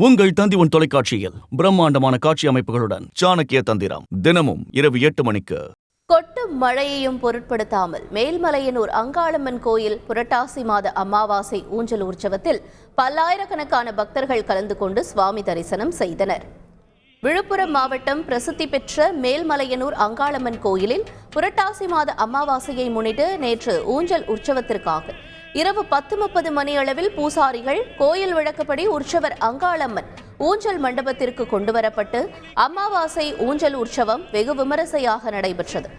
உங்கள் தந்தி தொலைக்காட்சியில் பிரம்மாண்டமான காட்சி அமைப்புகளுடன் சாணக்கிய தந்திரம் தினமும் இரவு 8 மணிக்கு. கொட்டும் மழையையும் பொருட்படுத்தாமல் மேல்மலையனூர் அங்காளம்மன் கோயில் புரட்டாசி மாத அமாவாசை ஊஞ்சல் உற்சவத்தில் பல்லாயிரக்கணக்கான பக்தர்கள் கலந்து கொண்டு சுவாமி தரிசனம் செய்தனர். விழுப்புரம் மாவட்டம் பிரசித்தி பெற்ற மேல்மலையனூர் அங்காளம்மன் கோயிலில் புரட்டாசி மாத அமாவாசையை முன்னிட்டு நேற்று ஊஞ்சல் உற்சவத்திற்காக இரவு 10:30 மணி அளவில் பூசாரிகள் கோயில் வழக்கப்படி உற்சவர் அங்காளம்மன் ஊஞ்சல் மண்டபத்திற்கு கொண்டுவரப்பட்டு அமாவாசை ஊஞ்சல் உற்சவம் வெகு விமரிசையாக நடைபெற்றது.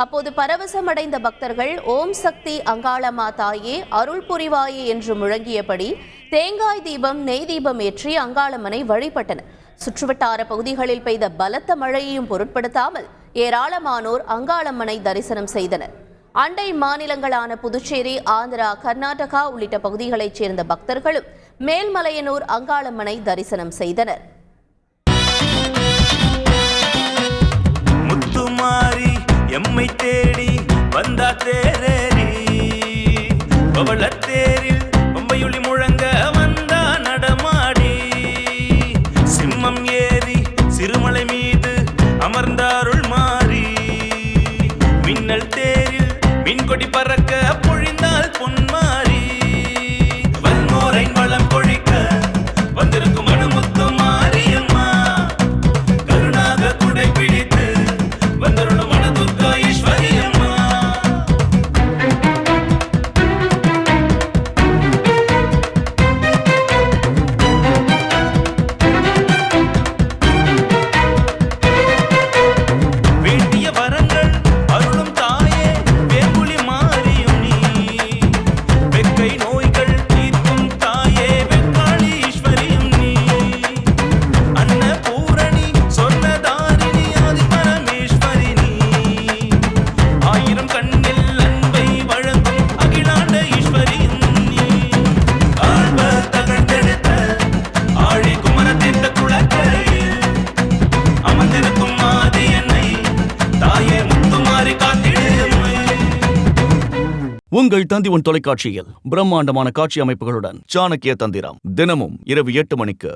அப்போது பரவசமடைந்த பக்தர்கள் ஓம் சக்தி அங்காளம்மா தாயே அருள் புரிவாயே என்று முழங்கியபடி தேங்காய் தீபம் நெய் தீபம் ஏற்றி அங்காளம்மனை வழிபட்டனர். சுற்றுவட்டார பகுதிகளில் பெய்த பலத்த மழையையும் பொருட்படுத்தாமல் ஏராளமானோர் அங்காளம்மனை தரிசனம் செய்தனர். அண்டை மாநிலங்களான புதுச்சேரி, ஆந்திரா, கர்நாடகா உள்ளிட்ட பகுதிகளைச் சேர்ந்த பக்தர்களும் மேல்மலையனூர் அங்காளம்மனை தரிசனம் செய்தனர். முத்துமாரி எம்மை தேடி வந்தா தேரேறி பவளத்தேரில் பொம்பையுளி முழங்க வந்தா நடமாடி சிம்மம் ஏறி சிறுமலை மீது அமர்ந்தாருள் மாறி மின்னல் தேரில் மின்கொடி பறக்க பொழிந்தால் பொன்மாரி வன்மோரை வளம் பொழிக்க வந்திருக்கும் அணுமுத்து மாரியம்மா கருணாக குடை பிடித்து வந்தருளும் மனதுர்கா ஈஸ்வரியம்மா. வேண்டிய வரங்கள் அருளும் தாயே வேம்புலி மாரியும் நீ வெக்கை நோய்கள் தீர்க்கும் தாயே வெக்காளி ஈஸ்வரியும் நீ அன்னபூரணி சொர்ணதாரிணி ஆதி பரமேஸ்வரி நீ ஆயிரம் கண்ணில் அன்பை வழங்கும் அகிலாண்ட ஈஸ்வரியும் நீ ஆழ்வ தகழ்ந்தெடுத்த ஆழி குமரத்தீர்த்த குளக்கரையில் அமர்ந்திருக்கும் ஆதி என்னை தாயே முத்துமாரி காத்திடு. உங்கள் தந்தி தொலைக்காட்சியில் பிரம்மாண்டமான காட்சி அமைப்புகளுடன் சாணக்கிய தந்திரம் தினமும் இரவு 8 மணிக்கு.